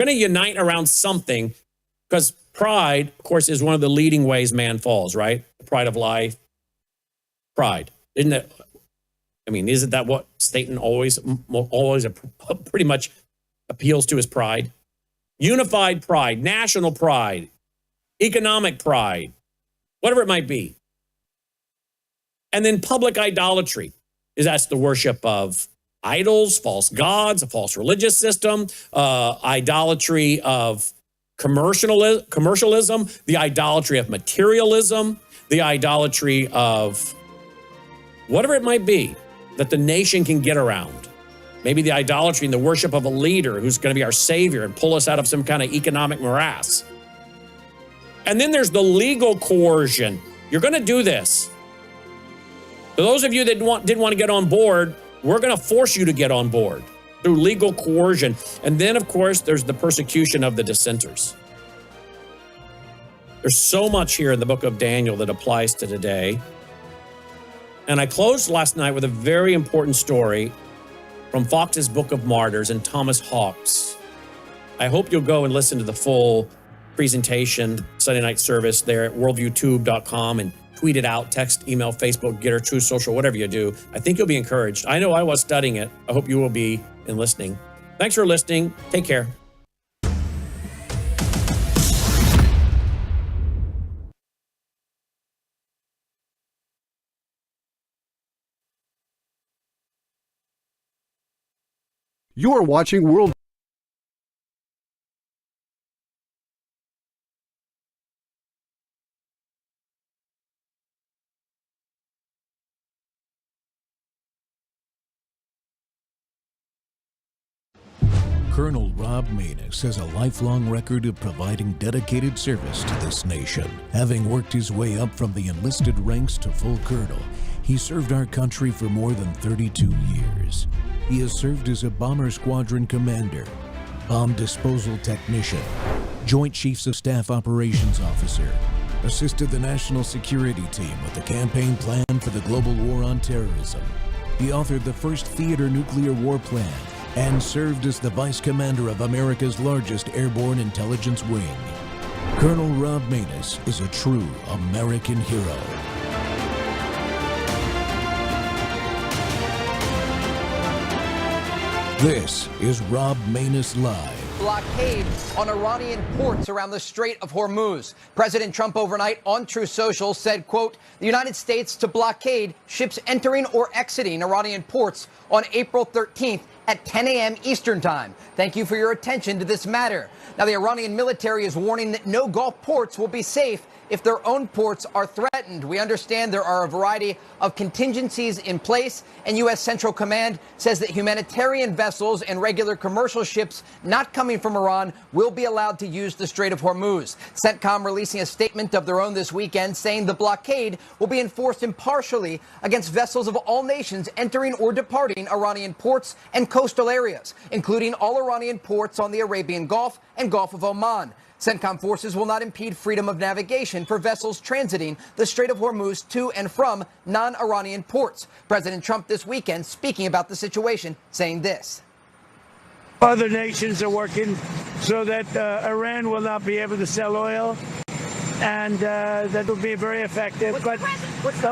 Going to unite around something, because pride, of course, is one of the leading ways man falls, right? The pride of life. Pride. Isn't it? I mean, isn't that what Satan always pretty much appeals to, his pride? Unified pride, national pride, economic pride, whatever it might be. And then public idolatry, that's the worship of idols, false gods, a false religious system, idolatry of commercialism, the idolatry of materialism, the idolatry of whatever it might be that the nation can get around. Maybe the idolatry and the worship of a leader who's going to be our savior and pull us out of some kind of economic morass. And then there's the legal coercion. You're going to do this. For those of you that didn't want to get on board, we're going to force you to get on board through legal coercion. And then, of course, there's the persecution of the dissenters. There's so much here in the book of Daniel that applies to today. And I closed last night with a very important story from Fox's Book of Martyrs and Thomas Hawks. I hope you'll go and listen to the full presentation, Sunday night service there at worldviewtube.com, and tweet it out, text, email, Facebook, Getter, True Social, whatever you do. I think you'll be encouraged. I know I was studying it. I hope you will be in listening. Thanks for listening. Take care. You're watching World. Colonel Rob Maness has a lifelong record of providing dedicated service to this nation. Having worked his way up from the enlisted ranks to full colonel, he served our country for more than 32 years. He has served as a bomber squadron commander, bomb disposal technician, Joint Chiefs of Staff operations officer, assisted the national security team with the campaign plan for the global war on terrorism. He authored the first theater nuclear war plan and served as the vice commander of America's largest airborne intelligence wing. Colonel Rob Maness is a true American hero. This is Rob Maness Live. Blockade on Iranian ports around the Strait of Hormuz. President Trump overnight on True Social said, quote, the United States to blockade ships entering or exiting Iranian ports on April 13th at 10 a.m. Eastern Time. Thank you for your attention to this matter. Now, the Iranian military is warning that no Gulf ports will be safe if their own ports are threatened. We understand there are a variety of contingencies in place, and U.S. Central Command says that humanitarian vessels and regular commercial ships not coming from Iran will be allowed to use the Strait of Hormuz. CENTCOM releasing a statement of their own this weekend saying the blockade will be enforced impartially against vessels of all nations entering or departing Iranian ports and coastal areas, including all Iranian ports on the Arabian Gulf and Gulf of Oman. CENTCOM forces will not impede freedom of navigation for vessels transiting the Strait of Hormuz to and from non-Iranian ports. President Trump this weekend speaking about the situation, saying this. Other nations are working so that Iran will not be able to sell oil, and that will be very effective. But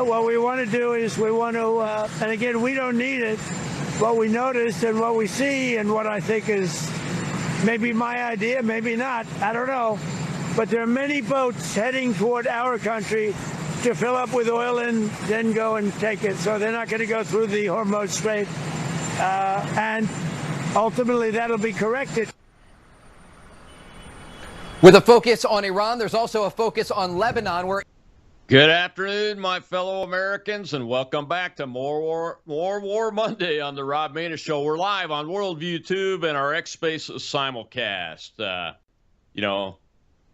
what we want to do is we want to, and again, we don't need it. What we notice and what we see and what I think is maybe my idea, maybe not, I don't know. But there are many boats heading toward our country to fill up with oil and then go and take it. So they're not going to go through the Hormuz Strait. And ultimately that'll be corrected. With a focus on Iran, there's also a focus on Lebanon, where... Good afternoon, my fellow Americans, and welcome back to More War Monday on the Rob Maness Show. We're live on Worldview Tube and our X Spaces simulcast.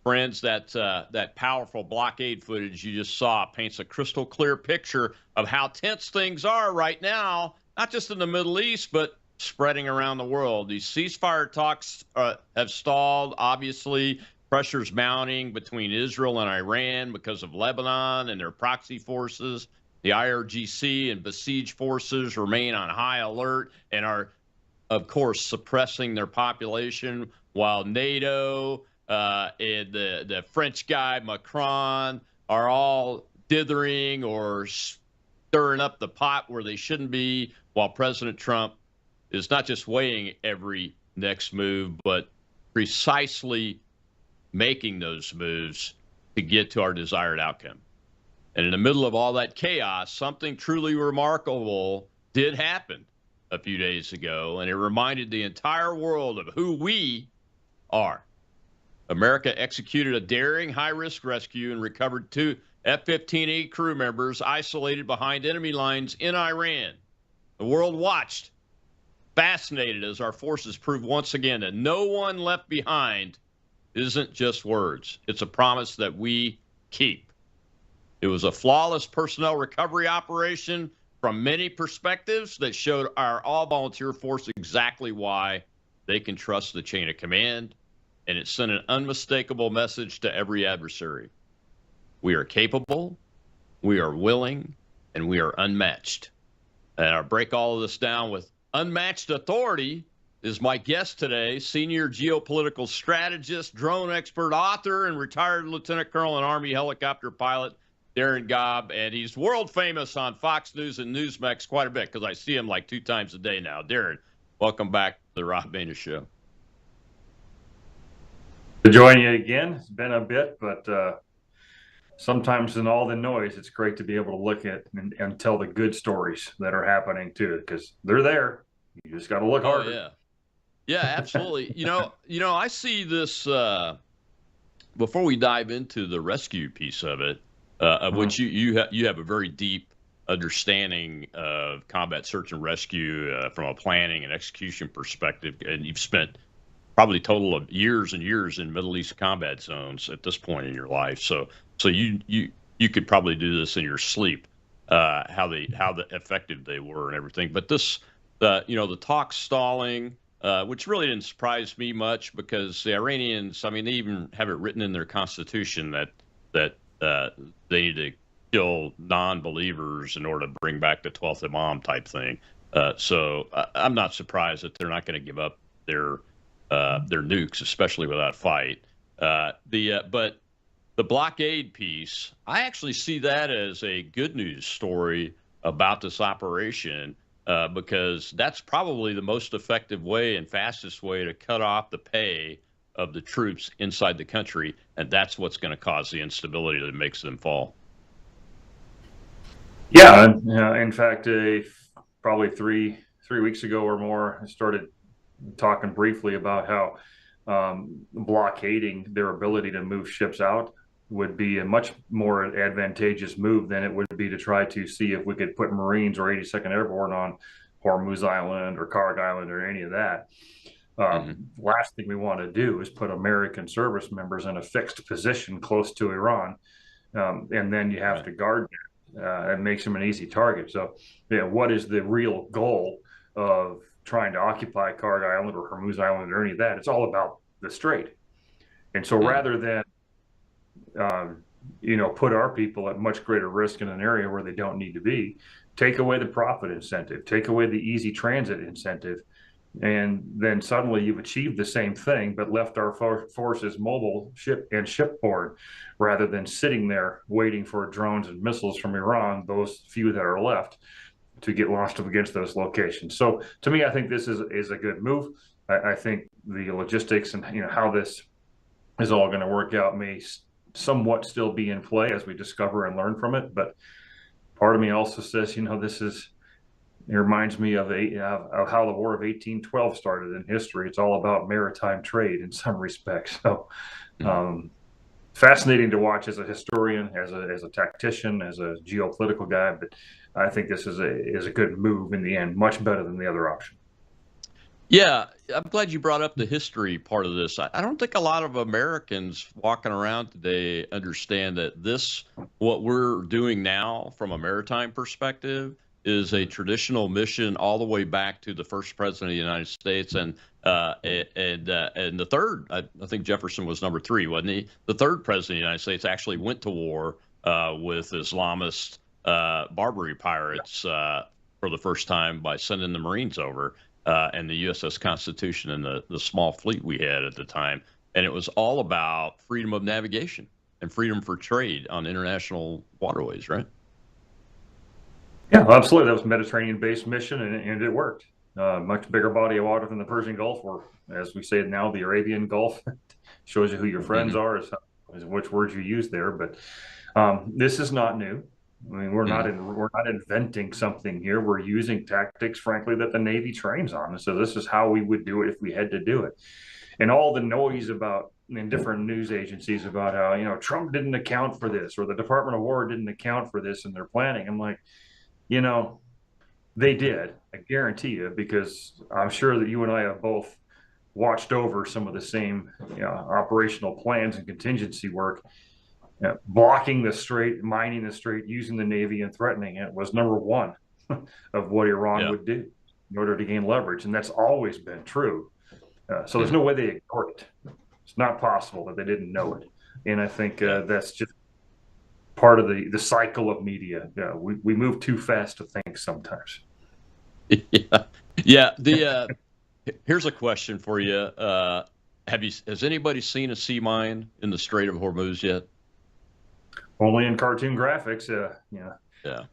Friends, that powerful blockade footage you just saw paints a crystal clear picture of how tense things are right now, not just in the Middle East, but spreading around the world. These ceasefire talks have stalled, obviously. Pressure's mounting between Israel and Iran because of Lebanon and their proxy forces. The IRGC and besieged forces remain on high alert and are, of course, suppressing their population while NATO and the French guy Macron are all dithering or stirring up the pot where they shouldn't be, while President Trump is not just weighing every next move, but precisely making those moves to get to our desired outcome. And in the middle of all that chaos, something truly remarkable did happen a few days ago, and it reminded the entire world of who we are. America executed a daring high-risk rescue and recovered 2 F-15E crew members isolated behind enemy lines in Iran. The world watched, fascinated, as our forces proved once again that no one left behind isn't just words. It's a promise that we keep. It was a flawless personnel recovery operation from many perspectives that showed our all-volunteer force exactly why they can trust the chain of command, and it sent an unmistakable message to every adversary. We are capable, we are willing, and we are unmatched. And I'll break all of this down with unmatched authority is my guest today, senior geopolitical strategist, drone expert, author, and retired lieutenant colonel and Army helicopter pilot, Darren Gobb. And he's world famous on Fox News and Newsmax quite a bit because I see him like 2 times a day now. Darren, welcome back to the Rob Maness Show. To join you again. It's been a bit, but sometimes in all the noise, it's great to be able to look at and tell the good stories that are happening too, because they're there. You just got to look harder. Yeah. Yeah, absolutely. you know, I see this before we dive into the rescue piece of it, of which you have a very deep understanding of combat search and rescue from a planning and execution perspective, and you've spent probably a total of years and years in Middle East combat zones at this point in your life. So you could probably do this in your sleep, how effective they were and everything. But this, the talk stalling, which really didn't surprise me much because the Iranians, I mean, they even have it written in their constitution that they need to kill non-believers in order to bring back the 12th Imam type thing. So I'm not surprised that they're not going to give up their nukes, especially without fight. But the blockade piece, I actually see that as a good news story about this operation, because that's probably the most effective way and fastest way to cut off the pay of the troops inside the country, and that's what's going to cause the instability that makes them fall. Yeah, in fact, probably three weeks ago or more, I started talking briefly about how blockading their ability to move ships out would be a much more advantageous move than it would be to try to see if we could put Marines or 82nd Airborne on Hormuz Island or Karg Island or any of that. Last thing we want to do is put American service members in a fixed position close to Iran, and then you have to guard them. It makes them an easy target. So, what is the real goal of trying to occupy Karg Island or Hormuz Island or any of that? It's all about the strait. And so rather than put our people at much greater risk in an area where they don't need to be, take away the profit incentive, take away the easy transit incentive, and then suddenly you've achieved the same thing, but left our forces mobile, shipboard, rather than sitting there waiting for drones and missiles from Iran, those few that are left, to get launched up against those locations. So to me, I think this is a good move. I think the logistics and how this is all going to work out may somewhat still be in play as we discover and learn from it. But part of me also says, it reminds me of how the War of 1812 started in history. It's all about maritime trade in some respects. So fascinating to watch as a historian, as a tactician, as a geopolitical guy. But I think this is a good move in the end, much better than the other option. Yeah, I'm glad you brought up the history part of this. I don't think a lot of Americans walking around today understand that what we're doing now from a maritime perspective, is a traditional mission all the way back to the first president of the United States, and the third. I think Jefferson was number 3, wasn't he? The third president of the United States actually went to war with Islamist Barbary pirates for the first time by sending the Marines over. and the USS Constitution and the small fleet we had at the time. And it was all about freedom of navigation and freedom for trade on international waterways, right? Yeah, absolutely. That was a Mediterranean-based mission, and it worked. Much bigger body of water than the Persian Gulf, or as we say it now, the Arabian Gulf. Shows you who your friends are, is which words you use there. But this is not new. I mean, we're not inventing something here. We're using tactics, frankly, that the Navy trains on. So this is how we would do it if we had to do it. And all the noise about in different news agencies about how Trump didn't account for this, or the Department of War didn't account for this in their planning. I'm like, they did. I guarantee you, because I'm sure that you and I have both watched over some of the same operational plans and contingency work. Blocking the strait, mining the strait, using the Navy and threatening it was number one of what Iran would do in order to gain leverage. And that's always been true. So there's no way they ignored it. It's not possible that they didn't know it. And I think that's just part of the cycle of media. We move too fast to think sometimes. Yeah. Here's a question for you. Has anybody seen a sea mine in the Strait of Hormuz yet? Only in cartoon graphics. Yeah.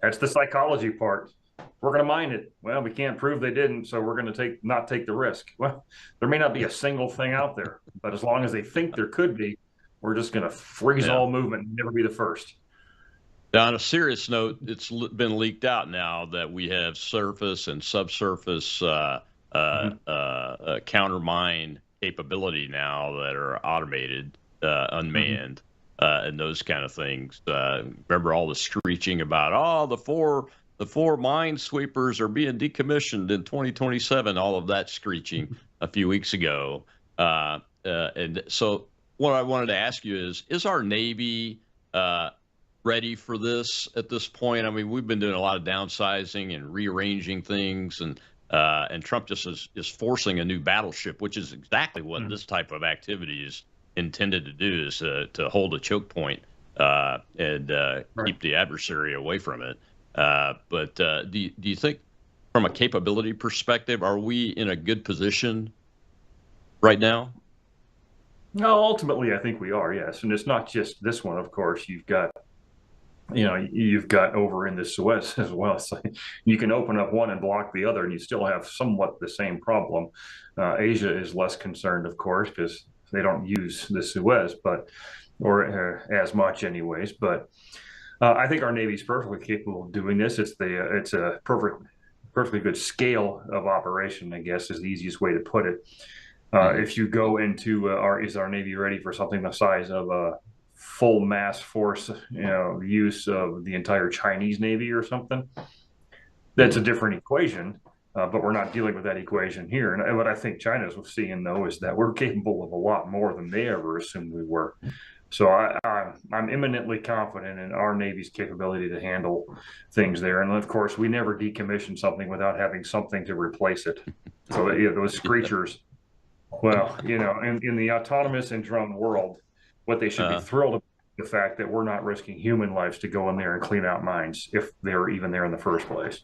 That's the psychology part. We're going to mine it. Well, we can't prove they didn't, so we're going to not take the risk. Well, there may not be a single thing out there, but as long as they think there could be, we're just going to freeze all movement and never be the first. Now, on a serious note, it's been leaked out now that we have surface and subsurface counter mine capability now that are automated, unmanned, and those kind of things. Remember all the screeching about the four minesweepers are being decommissioned in 2027. All of that screeching a few weeks ago, and so what I wanted to ask you is our Navy ready for this at this point? I mean, we've been doing a lot of downsizing and rearranging things, and Trump just is forcing a new battleship, which is exactly what this type of activity is intended to do, is to hold a choke point and keep the adversary away from it. But do you think, from a capability perspective, are we in a good position right now? No, ultimately, I think we are, yes. And it's not just this one, of course. You've got over in the Suez as well. So you can open up one and block the other, and you still have somewhat the same problem. Asia is less concerned, of course, because they don't use the Suez, or as much, anyways. But I think our Navy's perfectly capable of doing this. It's a perfectly good scale of operation, I guess, is the easiest way to put it. If you go into is our Navy ready for something the size of a full mass force, use of the entire Chinese Navy or something? That's a different equation, but we're not dealing with that equation here. And what I think China's seeing, though, is that we're capable of a lot more than they ever assumed we were. So I'm eminently confident in our Navy's capability to handle things there. And of course, we never decommission something without having something to replace it. So those screechers, well, in the autonomous and drone world, what they should be thrilled about the fact that we're not risking human lives to go in there and clean out mines if they're even there in the first place.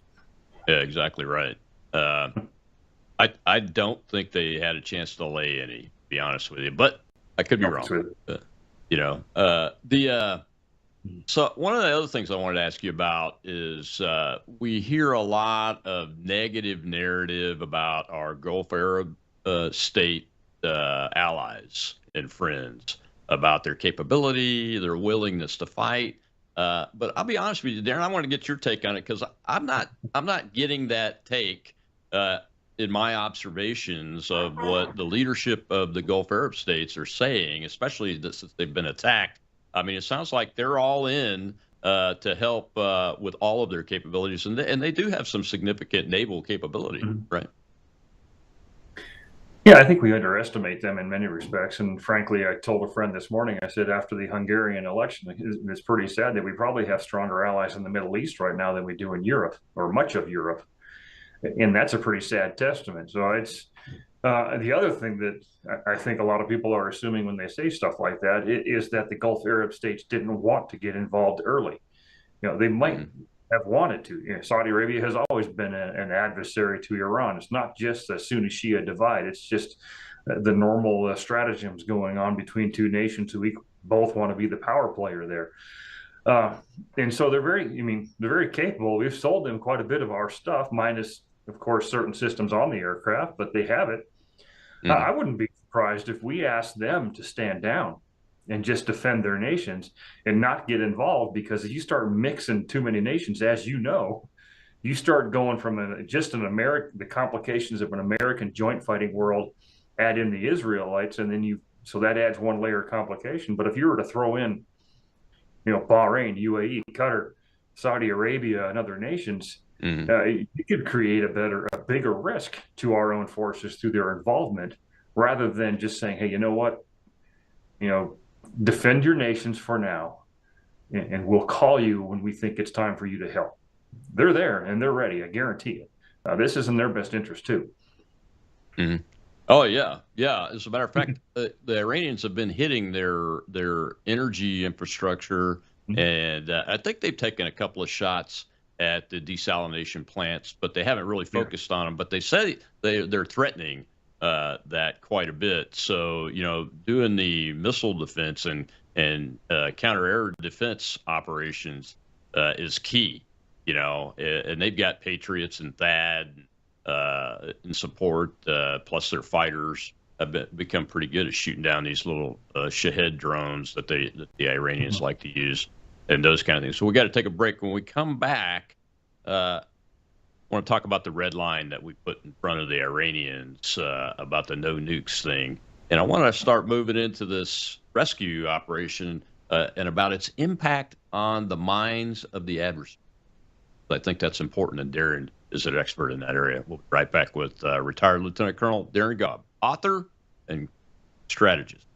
Yeah, exactly right. I don't think they had a chance to lay any, to be honest with you, but I could be wrong. So one of the other things I wanted to ask you about is we hear a lot of negative narrative about our Gulf Arab state allies and friends, about their capability, their willingness to fight. But I'll be honest with you, Darren, I want to get your take on it, because I'm not getting that take in my observations of what the leadership of the Gulf Arab states are saying, especially since they've been attacked. I mean, it sounds like they're all in to help with all of their capabilities, and they do have some significant naval capability, right? Yeah, I think we underestimate them in many respects. And frankly, I told a friend this morning, I said, after the Hungarian election, it's pretty sad that we probably have stronger allies in the Middle East right now than we do in Europe, or much of Europe. And that's a pretty sad testament. So it's the other thing that I think a lot of people are assuming when they say stuff like that is that the Gulf Arab states didn't want to get involved early. They might have wanted to. Saudi Arabia has always been an adversary to Iran. It's not just the Sunni-Shia divide. It's just the normal stratagems going on between two nations who both want to be the power player there. And so they're very capable. We've sold them quite a bit of our stuff, minus, of course, certain systems on the aircraft, but they have it. I wouldn't be surprised if we asked them to stand down and just defend their nations and not get involved, because if you start mixing too many nations, as you know, you start going from the complications of an American joint fighting world, add in the Israelites, and then so that adds one layer of complication. But if you were to throw in, Bahrain, UAE, Qatar, Saudi Arabia, and other nations, you could create a bigger risk to our own forces through their involvement, rather than just saying, hey, you know what, defend your nations for now, and we'll call you when we think it's time for you to help. They're there and they're ready. I guarantee it. This is in their best interest too. Oh yeah. As a matter of fact, the Iranians have been hitting their energy infrastructure, and I think they've taken a couple of shots at the desalination plants, but they haven't really focused on them. But they say they're threatening that quite a bit. So doing the missile defense and counter-air defense operations is key. And they've got Patriots and THAAD in support, plus their fighters have become pretty good at shooting down these little Shahed drones that the Iranians like to use, and those kind of things. So we got to take a break. When we come back, I want to talk about the red line that we put in front of the Iranians about the no nukes thing. And I want to start moving into this rescue operation and about its impact on the minds of the adversary. I think that's important, and Darren is an expert in that area. We'll be right back with retired Lieutenant Colonel Darren Gobb, author and strategist.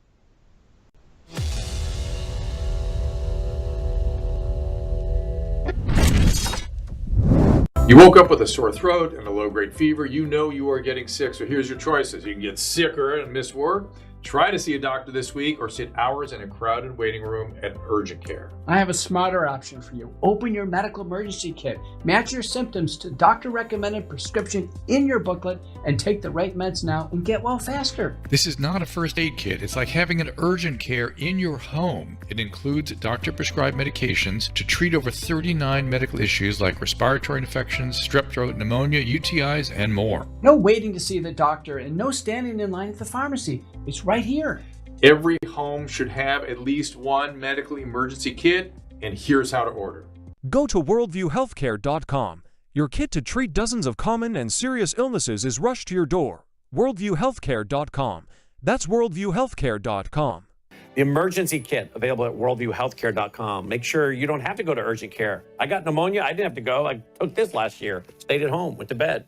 You woke up with a sore throat and a low-grade fever. You know you are getting sick, so here's your choices. You can get sicker and miss work. Try to see a doctor this week, or sit hours in a crowded waiting room at urgent care. I have a smarter option for you. Open your medical emergency kit. Match your symptoms to doctor-recommended prescription in your booklet, and take the right meds now and get well faster. This is not a first aid kit. It's like having an urgent care in your home. It includes doctor-prescribed medications to treat over 39 medical issues like respiratory infections, strep throat, pneumonia, UTIs, and more. No waiting to see the doctor and no standing in line at the pharmacy. It's right here. Every home should have at least one medical emergency kit, and here's how to order. Go to worldviewhealthcare.com. Your kit to treat dozens of common and serious illnesses is rushed to your door. worldviewhealthcare.com. That's worldviewhealthcare.com. The emergency kit available at worldviewhealthcare.com. Make sure you don't have to go to urgent care. I got pneumonia. I didn't have to go. I took this last year. Stayed at home. Went to bed.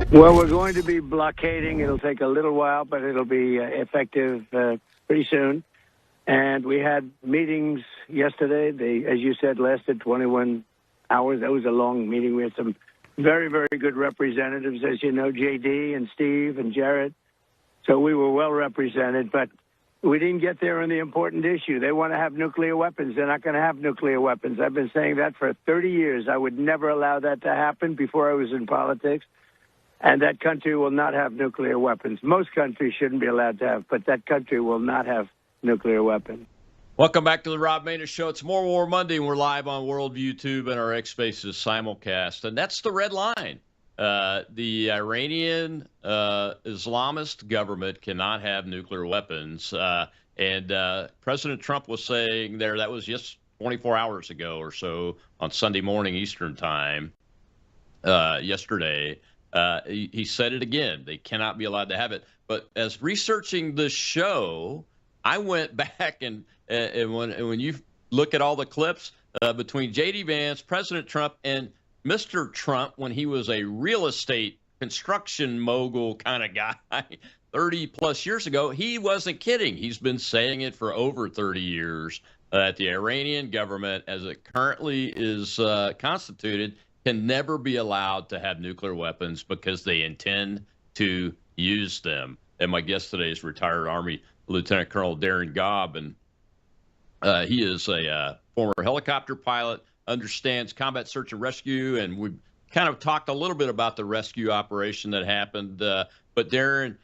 Well, we're going to be blockading. It'll take a little while, but it'll be effective pretty soon. And we had meetings yesterday. They, as you said, lasted 21 hours. That was a long meeting. We had some very, very good representatives, as you know, JD and Steve and Jared. So we were well represented, but we didn't get there on the important issue. They want to have nuclear weapons. They're not going to have nuclear weapons. I've been saying that for 30 years. I would never allow that to happen before I was in politics. And that country will not have nuclear weapons. Most countries shouldn't be allowed to have, but that country will not have nuclear weapons. Welcome back to the Rob Maness Show. It's More War Monday, and we're live on Worldview Tube and our X Spaces simulcast. And that's the red line. The Iranian Islamist government cannot have nuclear weapons. And President Trump was saying there, that was just 24 hours ago or so on Sunday morning Eastern time yesterday. He said it again. They cannot be allowed to have it. But as researching this show, I went back and when you look at all the clips between J.D. Vance, President Trump, and Mr. Trump, when he was a real estate construction mogul kind of guy 30 plus years ago, he wasn't kidding. He's been saying it for over 30 years that the Iranian government, as it currently is constituted, can never be allowed to have nuclear weapons because they intend to use them. And my guest today is retired Army Lieutenant Colonel Darren Gobb. And He is a former helicopter pilot, understands combat search and rescue, and we kind of talked a little bit about the rescue operation that happened. But Darren,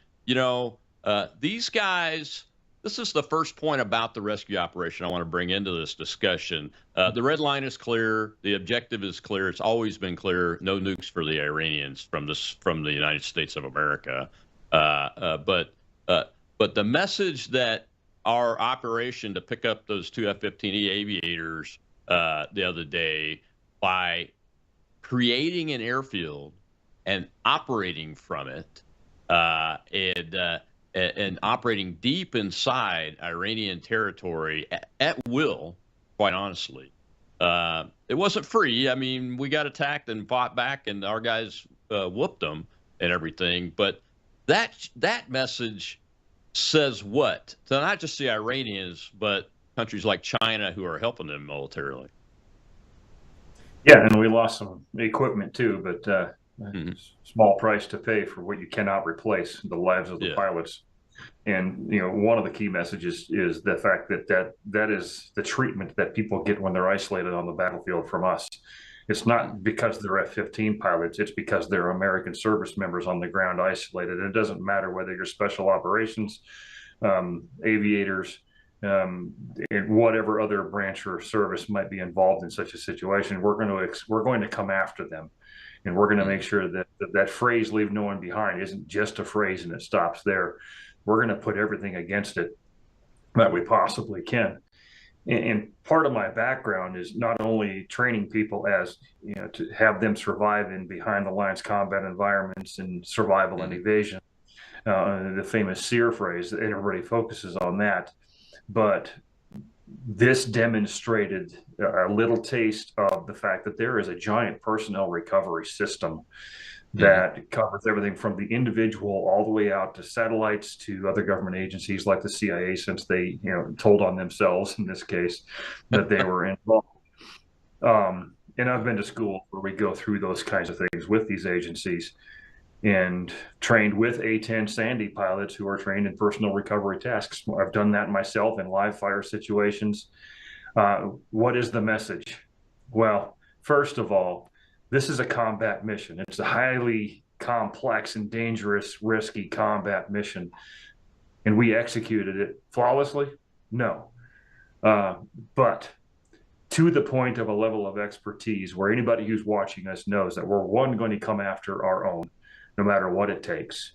these guys. This is the first point about the rescue operation I want to bring into this discussion. The red line is clear. The objective is clear. It's always been clear. No nukes for the Iranians from the United States of America. But the message that our operation to pick up those two F-15E aviators the other day by creating an airfield and operating from it and operating deep inside Iranian territory at will, quite honestly. It wasn't free. I mean, we got attacked and fought back, and our guys whooped them and everything. But that message says what? So not just the Iranians, but countries like China who are helping them militarily. Yeah, and we lost some equipment too, but small price to pay for what you cannot replace, the lives of the pilots. And one of the key messages is the fact that is the treatment that people get when they're isolated on the battlefield from us. It's not because they're F-15 pilots, it's because they're American service members on the ground isolated. It doesn't matter whether you're special operations, aviators, and whatever other branch or service might be involved in such a situation. We're going to come after them. And we're going to make sure that phrase, leave no one behind, isn't just a phrase and it stops there. We're going to put everything against it that we possibly can. And part of my background is not only training people as, to have them survive in behind the lines combat environments and survival and evasion, the famous SEER phrase, that everybody focuses on that. But this demonstrated a little taste of the fact that there is a giant personnel recovery system that covers everything from the individual all the way out to satellites to other government agencies like the CIA, since they told on themselves in this case that they were involved. And I've been to school where we go through those kinds of things with these agencies, and trained with A-10 Sandy pilots who are trained in personnel recovery tasks. I've done that myself in live fire situations. What is the message? Well, first of all, this is a combat mission. It's a highly complex and dangerous, risky combat mission. And we executed it flawlessly? No. But to the point of a level of expertise where anybody who's watching us knows that we're going to come after our own, no matter what it takes.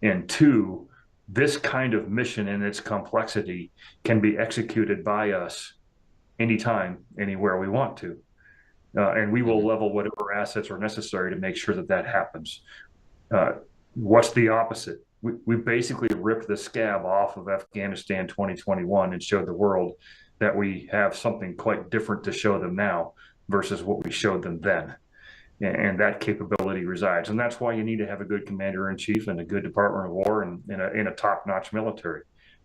And two, this kind of mission and its complexity can be executed by us anytime, anywhere we want to. And we will level whatever assets are necessary to make sure that happens. What's the opposite? We basically ripped the scab off of Afghanistan 2021 and showed the world that we have something quite different to show them now versus what we showed them then. And that capability resides. And that's why you need to have a good commander-in-chief and a good Department of War and a top-notch military.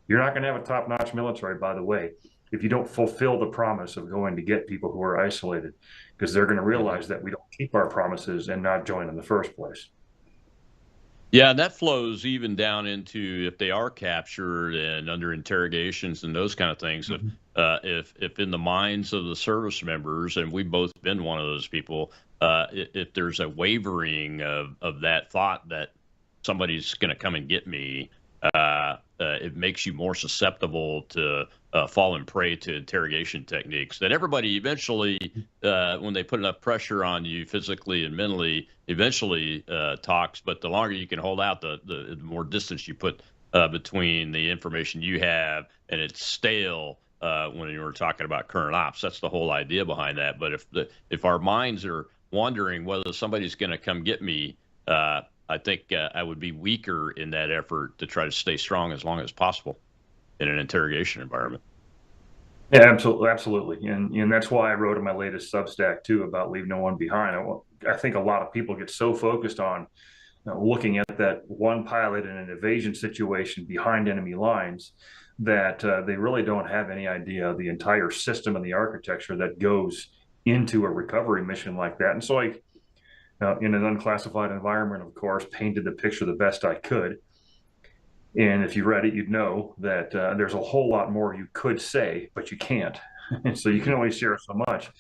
You're not going to have a top-notch military, by the way, if you don't fulfill the promise of going to get people who are isolated, because they're going to realize that we don't keep our promises and not join in the first place. Yeah, and that flows even down into if they are captured and under interrogations and those kind of things. If in the minds of the service members, and we've both been one of those people, if there's a wavering of that thought that somebody's going to come and get me, it makes you more susceptible to falling prey to interrogation techniques that everybody eventually, when they put enough pressure on you physically and mentally, eventually talks. But the longer you can hold out, the more distance you put between the information you have, and it's stale when you were talking about current ops. That's the whole idea behind that. But if our minds are wondering whether somebody's going to come get me, I think I would be weaker in that effort to try to stay strong as long as possible in an interrogation environment. Yeah, absolutely. And that's why I wrote in my latest Substack too about leave no one behind. I think a lot of people get so focused on looking at that one pilot in an evasion situation behind enemy lines that they really don't have any idea of the entire system and the architecture that goes into a recovery mission like that. And so in an unclassified environment, of course, painted the picture the best I could. And if you read it, you'd know that there's a whole lot more you could say, but you can't. And so you can only share so much.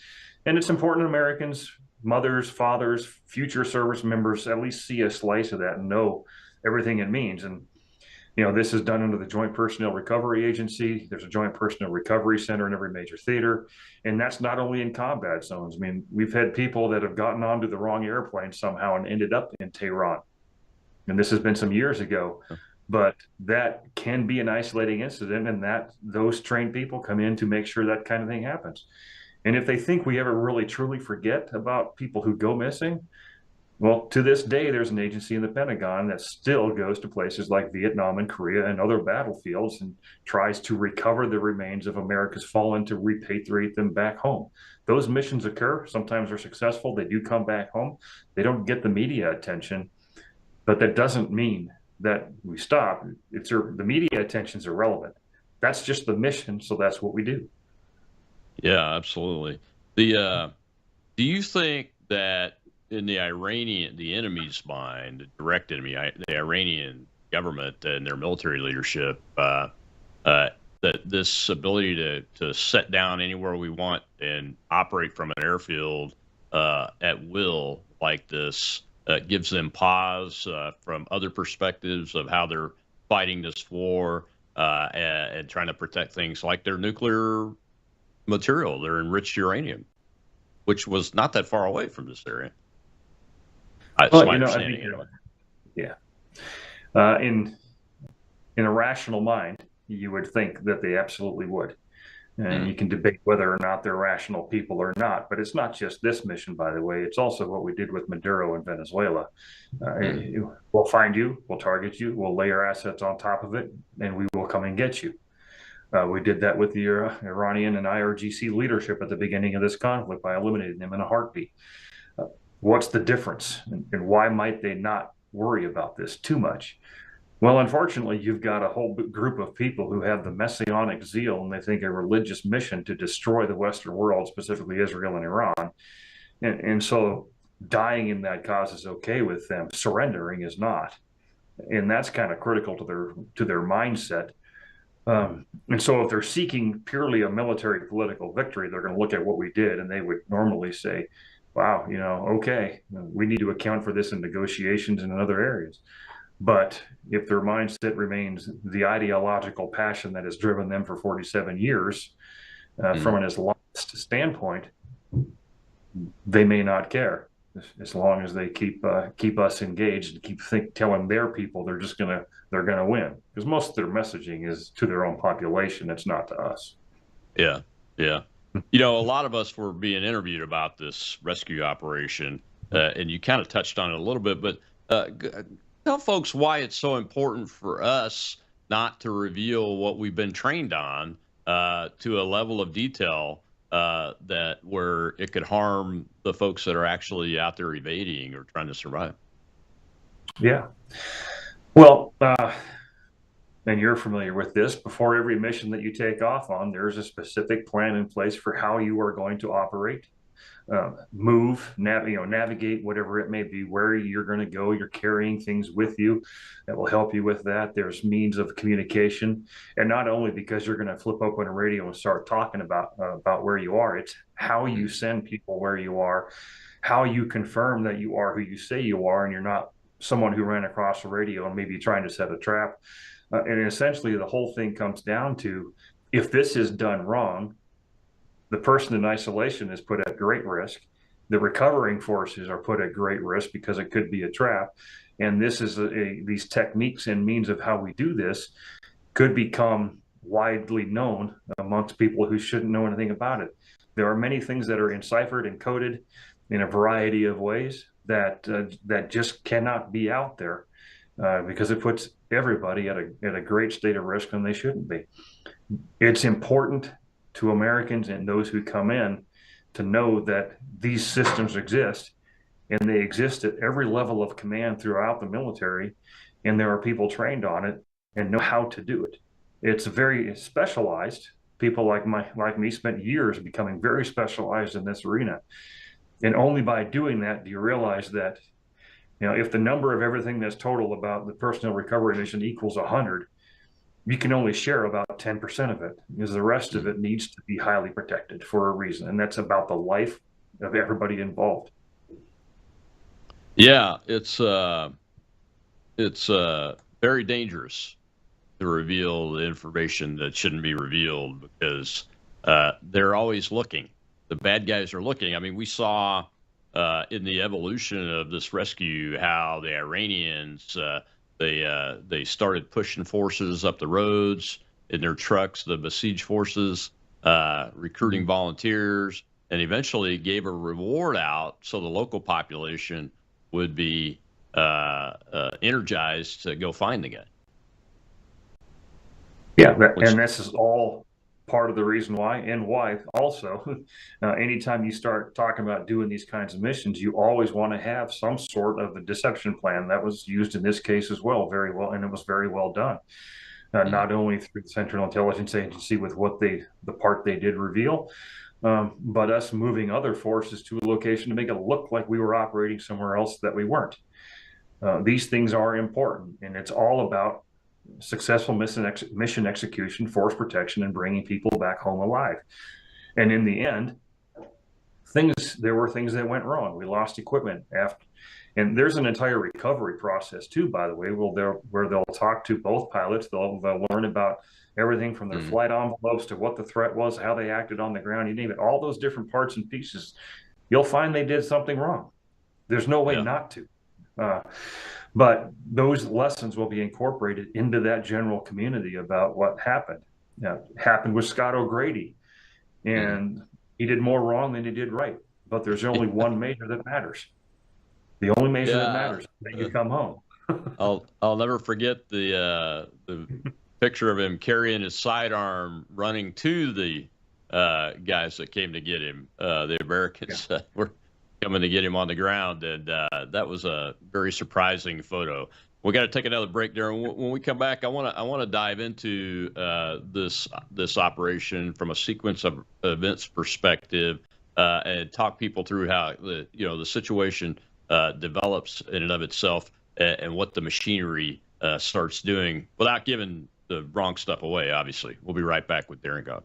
And it's important Americans, mothers, fathers, future service members, at least see a slice of that and know everything it means. And this is done under the Joint Personnel Recovery Agency. There's a Joint Personnel Recovery Center in every major theater. And that's not only in combat zones. I mean, we've had people that have gotten onto the wrong airplane somehow and ended up in Tehran. And this has been some years ago. But that can be an isolating incident, and that those trained people come in to make sure that kind of thing happens. And if they think we ever really truly forget about people who go missing, well, to this day, there's an agency in the Pentagon that still goes to places like Vietnam and Korea and other battlefields and tries to recover the remains of America's fallen to repatriate them back home. Those missions occur. Sometimes they're successful. They do come back home. They don't get the media attention, but that doesn't mean that we stop. The media attention's irrelevant. That's just the mission, so that's what we do. Yeah, absolutely. Do you think that in the enemy's mind, the direct enemy, the Iranian government and their military leadership, that this ability to set down anywhere we want and operate from an airfield at will like this gives them pause from other perspectives of how they're fighting this war and trying to protect things like their nuclear material, their enriched uranium, which was not that far away from this area. That's my understanding. Yeah. In a rational mind, you would think that they absolutely would. And you can debate whether or not they're rational people or not. But it's not just this mission, by the way. It's also what we did with Maduro in Venezuela. We'll find you, we'll target you, we'll lay our assets on top of it, and we will come and get you. We did that with the Iranian and IRGC leadership at the beginning of this conflict by eliminating them in a heartbeat. What's the difference? And why might they not worry about this too much? Well, unfortunately, you've got a whole group of people who have the messianic zeal, and they think a religious mission to destroy the Western world, specifically Israel and Iran. And so dying in that cause is okay with them. Surrendering is not. And that's kind of critical to their mindset. And so if they're seeking purely a military political victory, they're going to look at what we did, and they would normally say, wow, okay, we need to account for this in negotiations and in other areas. But if their mindset remains the ideological passion that has driven them for 47 years from an Islamist standpoint, they may not care as long as they keep us engaged and keep telling their people they're gonna win, because most of their messaging is to their own population. It's not to us. Yeah. A lot of us were being interviewed about this rescue operation, and you kind of touched on it a little bit, but tell folks why it's so important for us not to reveal what we've been trained on to a level of detail that where it could harm the folks that are actually out there evading or trying to survive. Yeah. Well, and you're familiar with this, before every mission that you take off on, there's a specific plan in place for how you are going to operate, navigate, whatever it may be, where you're going to go. You're carrying things with you that will help you with that. There's means of communication, and not only because you're going to flip open a radio and start talking about where you are. It's how you send people where you are, how you confirm that you are who you say you are, and you're not someone who ran across the radio and maybe trying to set a trap. And essentially, the whole thing comes down to, if this is done wrong, the person in isolation is put at great risk. The recovering forces are put at great risk because it could be a trap. And this is these techniques and means of how we do this could become widely known amongst people who shouldn't know anything about it. There are many things that are enciphered and coded in a variety of ways that just cannot be out there because it puts everybody at a great state of risk when they shouldn't be. It's important to Americans and those who come in to know that these systems exist, and they exist at every level of command throughout the military, and there are people trained on it and know how to do it. It's very specialized. People like me spent years becoming very specialized in this arena. And only by doing that do you realize that if the number of everything that's total about the personnel recovery mission equals 100, you can only share about 10% of it, because the rest of it needs to be highly protected for a reason. And that's about the life of everybody involved. Yeah, it's very dangerous to reveal the information that shouldn't be revealed, because they're always looking. The bad guys are looking. I mean, we saw in the evolution of this rescue how the Iranians they started pushing forces up the roads in their trucks, the besieged forces, recruiting volunteers, and eventually gave a reward out so the local population would be energized to go find the guy. Yeah, and this is all part of the reason why, and why also, anytime you start talking about doing these kinds of missions, you always want to have some sort of a deception plan. That was used in this case as well, very well, and it was very well done. Not only through the Central Intelligence Agency with the part they did reveal, but us moving other forces to a location to make it look like we were operating somewhere else that we weren't. These things are important, and it's all about successful mission execution, force protection, and bringing people back home alive. And in the end, there were things that went wrong. We lost equipment after, and there's an entire recovery process too, by the way, where they'll talk to both pilots. They'll learn about everything from their flight envelopes to what the threat was, how they acted on the ground, you name it, all those different parts and pieces. You'll find they did something wrong. There's no way not to. But those lessons will be incorporated into that general community about what happened. Happened with Scott O'Grady, and he did more wrong than he did right. But there's only one measure that matters. The only measure that matters is that you come home. I'll never forget the picture of him carrying his sidearm, running to the guys that came to get him. The Americans were coming to get him on the ground, and that was a very surprising photo. We got to take another break there. When we come back, I want to dive into this operation from a sequence of events perspective, and talk people through how the situation develops in and of itself, and what the machinery starts doing without giving the wrong stuff away. Obviously, we'll be right back with Darren God.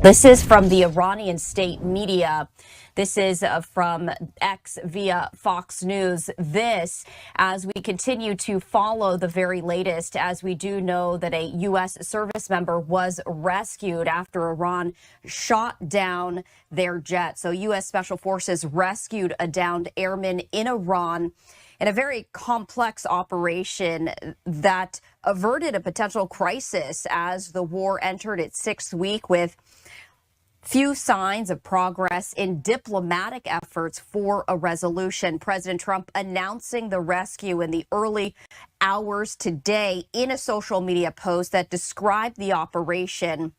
This is from the Iranian state media. This is from X via Fox News. This, as we continue to follow the very latest, as we do know that a U.S. service member was rescued after Iran shot down their jet. So U.S. Special Forces rescued a downed airman in Iran in a very complex operation that averted a potential crisis as the war entered its sixth week, with few signs of progress in diplomatic efforts for a resolution. President Trump announcing the rescue in the early hours today in a social media post that described the operation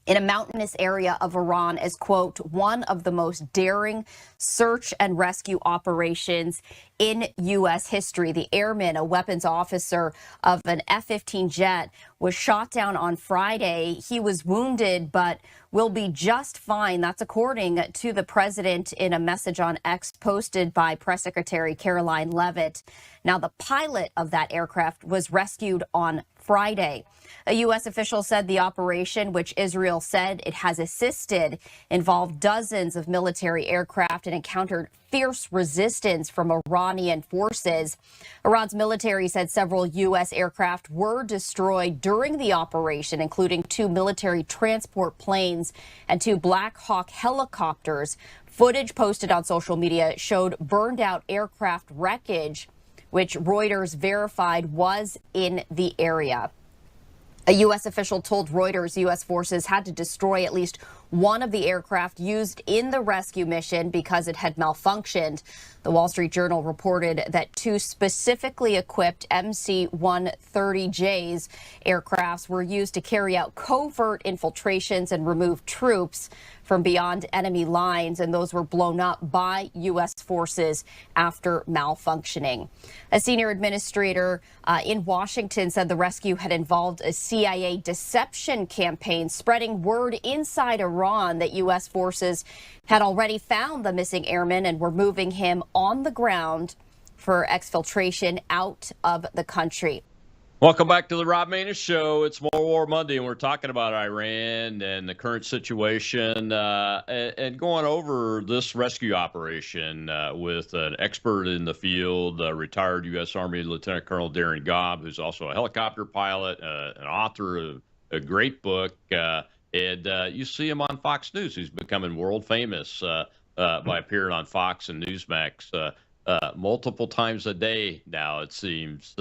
in a mountainous area of Iran as, quote, one of the most daring search and rescue operations in U.S. history. The airman, a weapons officer of an F-15 jet, was shot down on Friday. He was wounded, but will be just fine. That's according to the president in a message on X posted by Press Secretary Caroline Leavitt. Now, the pilot of that aircraft was rescued on Friday. A U.S. official said the operation, which Israel said it has assisted, involved dozens of military aircraft and encountered fierce resistance from Iranian forces. Iran's military said several U.S. aircraft were destroyed during the operation, including 2 military transport planes and 2 Black Hawk helicopters. Footage posted on social media showed burned out aircraft wreckage, which Reuters verified was in the area. A U.S. official told Reuters U.S. forces had to destroy at least one of the aircraft used in the rescue mission because it had malfunctioned. The Wall Street Journal reported that 2 specifically equipped MC-130Js aircrafts were used to carry out covert infiltrations and remove troops from beyond enemy lines, and those were blown up by U.S. forces after malfunctioning. A senior administrator in Washington said the rescue had involved a CIA deception campaign, spreading word inside Iran that U.S. forces had already found the missing airman and were moving him on the ground for exfiltration out of the country. Welcome back to the Rob Maness Show. It's More War Monday, and we're talking about Iran and the current situation and going over this rescue operation with an expert in the field, retired U.S. Army Lieutenant Colonel Darren Gobb, who's also a helicopter pilot, an author of a great book. And you see him on Fox News. He's becoming world famous by appearing on Fox and Newsmax multiple times a day now, it seems.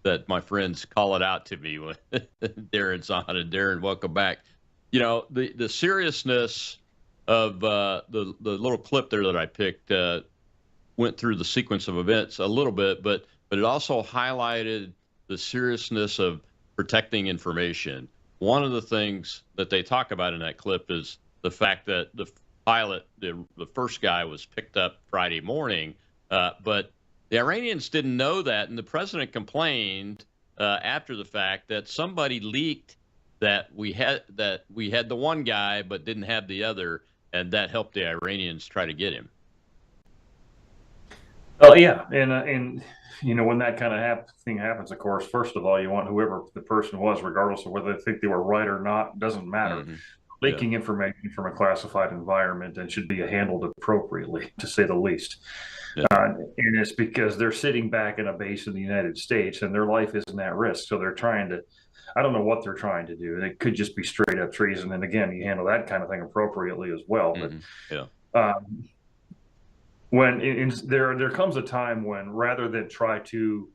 That my friends call it out to me when Darren's on. And Darren, welcome back. You know, the seriousness of the little clip there that I picked went through the sequence of events a little bit, but it also highlighted the seriousness of protecting information. One of the things that they talk about in that clip is the fact that the pilot, the first guy, was picked up Friday morning, but the Iranians didn't know that, and the president complained after the fact that somebody leaked that we had the one guy but didn't have the other, and that helped the Iranians try to get him. Oh yeah, and you know, when that kind of thing happens, of course, first of all, you want whoever the person was, regardless of whether they think they were right or not, doesn't matter. Mm-hmm. Leaking information from a classified environment and should be handled appropriately, to say the least. Yeah. And it's because they're sitting back in a base in the United States and their life isn't at risk. So they're trying to, I don't know what they're trying to do. It could just be straight up treason. And again, you handle that kind of thing appropriately as well. Mm-hmm. But when there comes a time when, rather than try to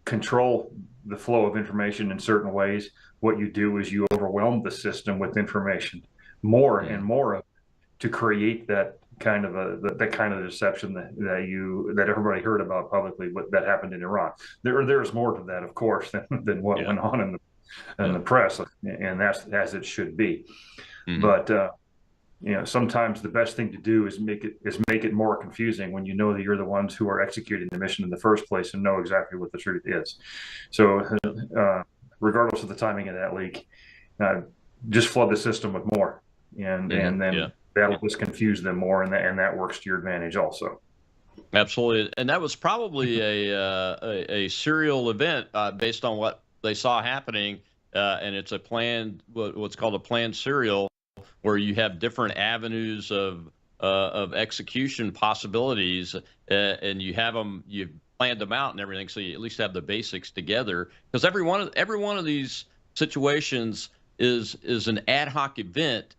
control the flow of information in certain ways, what you do is you overwhelm the system with information more and more of it, to create that kind of deception that everybody heard about publicly, that happened in Iran. There's more to that, of course, than what went on in the press, and that's as it should be. Mm-hmm. But you know, sometimes the best thing to do is make it more confusing when you know that you're the ones who are executing the mission in the first place and know exactly what the truth is. So regardless of the timing of that leak, just flood the system with more, and then that'll just confuse them more, and that works to your advantage also. Absolutely, and that was probably a serial event based on what they saw happening, and it's a planned, what's called a planned serial, where you have different avenues of execution possibilities, and you've planned them out and everything, so you at least have the basics together. Because every one of these situations is an ad hoc event,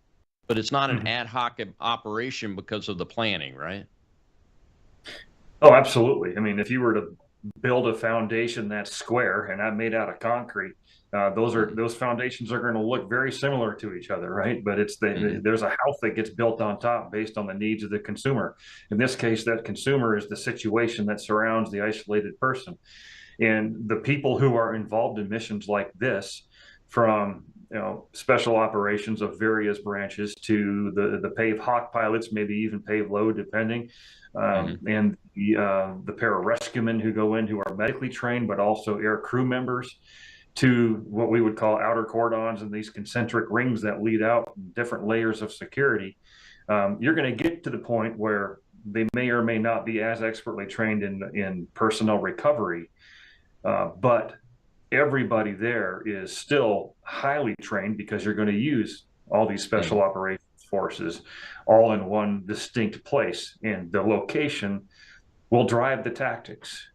but it's not an ad hoc operation because of the planning, right? Oh, absolutely. I mean, if you were to build a foundation that's square and not made out of concrete, those foundations are going to look very similar to each other, right? But there's a house that gets built on top based on the needs of the consumer. In this case, that consumer is the situation that surrounds the isolated person. And the people who are involved in missions like this, from special operations of various branches to the PAVE Hawk pilots, maybe even PAVE Low, depending, and the pararescuemen who go in who are medically trained, but also air crew members, to what we would call outer cordons and these concentric rings that lead out different layers of security. You're going to get to the point where they may or may not be as expertly trained in personnel recovery, but everybody there is still highly trained because you're going to use all these special operations forces all in one distinct place, and the location will drive the tactics.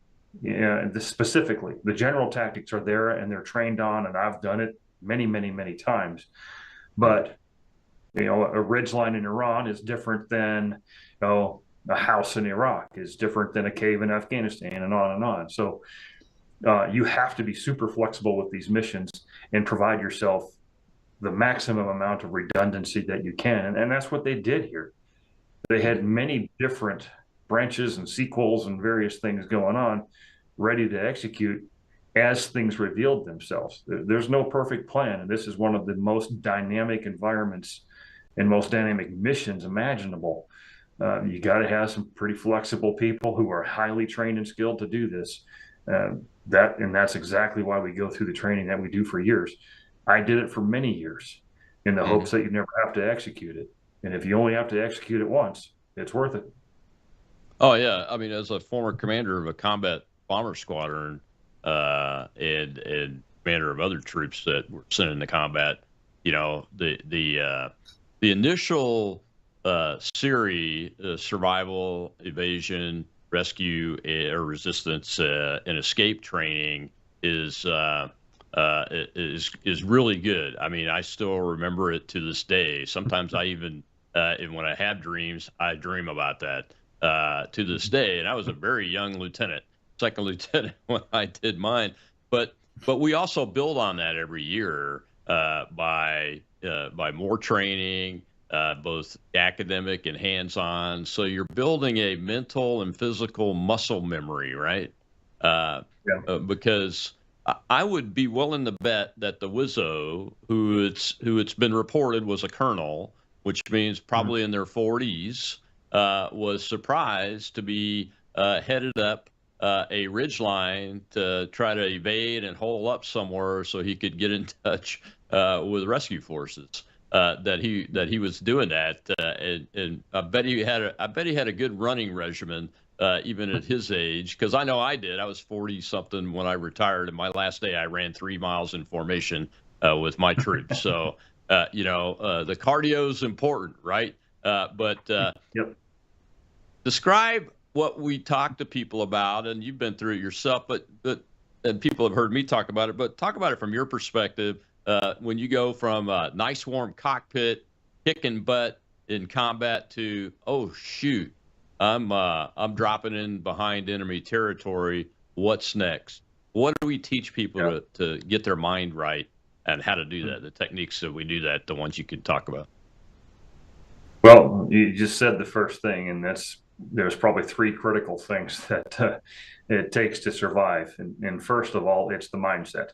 Specifically, the general tactics are there and they're trained on, and I've done it many, many, many times. But a ridgeline in Iran is different than a house in Iraq, is different than a cave in Afghanistan, and on and on. So you have to be super flexible with these missions and provide yourself the maximum amount of redundancy that you can. And that's what they did here. They had many different branches and sequels and various things going on ready to execute as things revealed themselves. There's no perfect plan. And this is one of the most dynamic environments and most dynamic missions imaginable. You got to have some pretty flexible people who are highly trained and skilled to do this. That's exactly why we go through the training that we do for years. I did it for many years in the hopes that you never have to execute it. And if you only have to execute it once, it's worth it. Oh, yeah. I mean, as a former commander of a combat bomber squadron and commander of other troops that were sent into combat, the initial SERI, survival, evasion, rescue, or resistance and escape training is really good. I mean, I still remember it to this day. Sometimes I even, and when I have dreams, I dream about that to this day. And I was a very young lieutenant, second lieutenant when I did mine. But we also build on that every year by more training, both academic and hands-on. So you're building a mental and physical muscle memory, right? Because I would be willing to bet that the Wizzo, who it's been reported was a colonel, which means probably in their 40s, was surprised to be headed up a ridgeline to try to evade and hole up somewhere so he could get in touch with rescue forces. That he was doing that, and I bet he had a good running regimen even at his age, because I know I did. I was 40 something when I retired, and my last day I ran 3 miles in formation with my troops. So the cardio is important, right? Describe what we talk to people about, and you've been through it yourself, and people have heard me talk about it. But talk about it from your perspective. When you go from a nice warm cockpit, kicking butt in combat to, oh shoot, I'm dropping in behind enemy territory. What's next? What do we teach people to get their mind right and how to do that? The techniques that we do that, the ones you could talk about. Well, you just said the first thing, and there's probably 3 critical things that it takes to survive. And first of all, it's the mindset.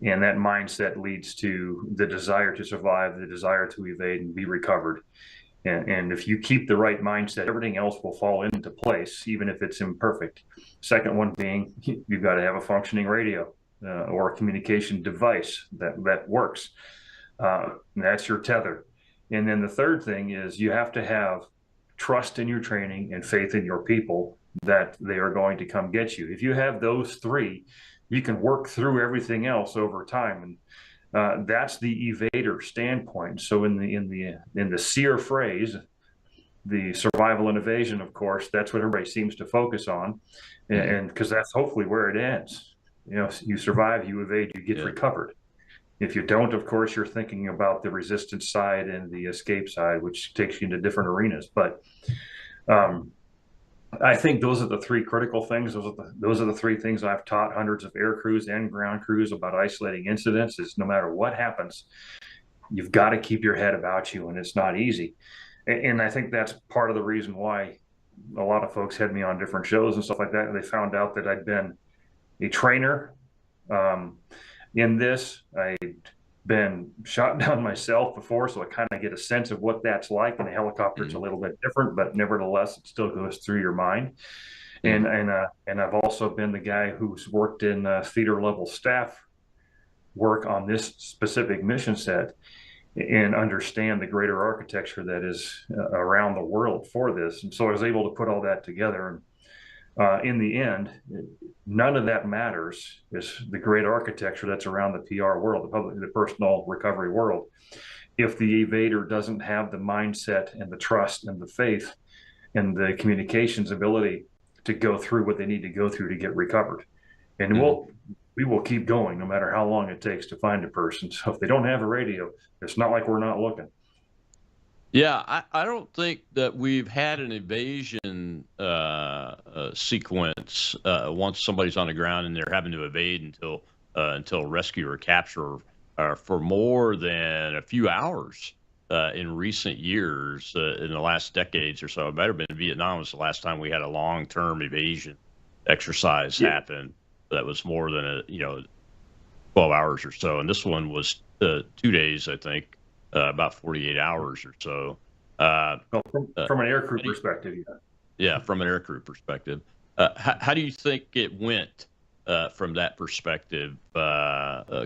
And that mindset leads to the desire to survive, the desire to evade and be recovered. And if you keep the right mindset, everything else will fall into place, even if it's imperfect. Second one being, you've got to have a functioning radio or a communication device that works. That's your tether. And then the third thing is you have to have trust in your training and faith in your people that they are going to come get you. If you have those 3, you can work through everything else over time, and that's the evader standpoint. So in the SEER phrase, the survival and evasion, of course, that's what everybody seems to focus on, and because that's hopefully where it ends. You survive, you evade, you get recovered. If you don't, of course, you're thinking about the resistance side and the escape side, which takes you into different arenas. But I think those are the 3 critical things. Those are the 3 things I've taught hundreds of air crews and ground crews about isolating incidents. Is no matter what happens, you've got to keep your head about you, and it's not easy. And I think that's part of the reason why a lot of folks had me on different shows and stuff like that. And they found out that I'd been a trainer in this. I'd been shot down myself before, so I kind of get a sense of what that's like. In a helicopter, it's a little bit different, but nevertheless, it still goes through your mind. And I've also been the guy who's worked in theater level staff work on this specific mission set and understand the greater architecture that is around the world for this. And so I was able to put all that together. And in the end, none of that matters. Is the great architecture that's around the PR world, the personal recovery world. If the evader doesn't have the mindset and the trust and the faith and the communications ability to go through what they need to go through to get recovered. And we will keep going no matter how long it takes to find a person. So if they don't have a radio, it's not like we're not looking. Yeah, I don't think that we've had an evasion sequence once somebody's on the ground and they're having to evade until rescue or capture for more than a few hours in recent years. In the last decades or so, it might have been Vietnam was the last time we had a long-term evasion exercise happen that was more than 12 hours or so, and this one was 2 days, I think. About 48 hours or so. From an aircrew perspective, yeah, from an aircrew perspective. How do you think it went from that perspective,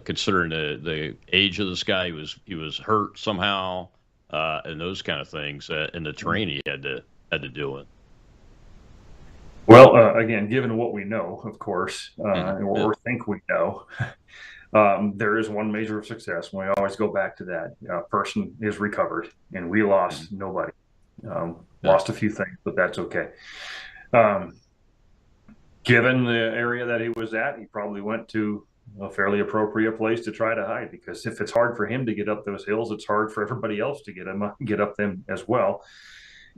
considering the age of this guy? He was hurt somehow, and those kind of things, and the terrain he had to deal with. Well, again, given what we know, of course, or think we know, there is one measure of success. We always go back to that. A person is recovered, and we lost nobody. Lost a few things, but that's okay. Given the area that he was at, he probably went to a fairly appropriate place to try to hide, because if it's hard for him to get up those hills, it's hard for everybody else to get up them as well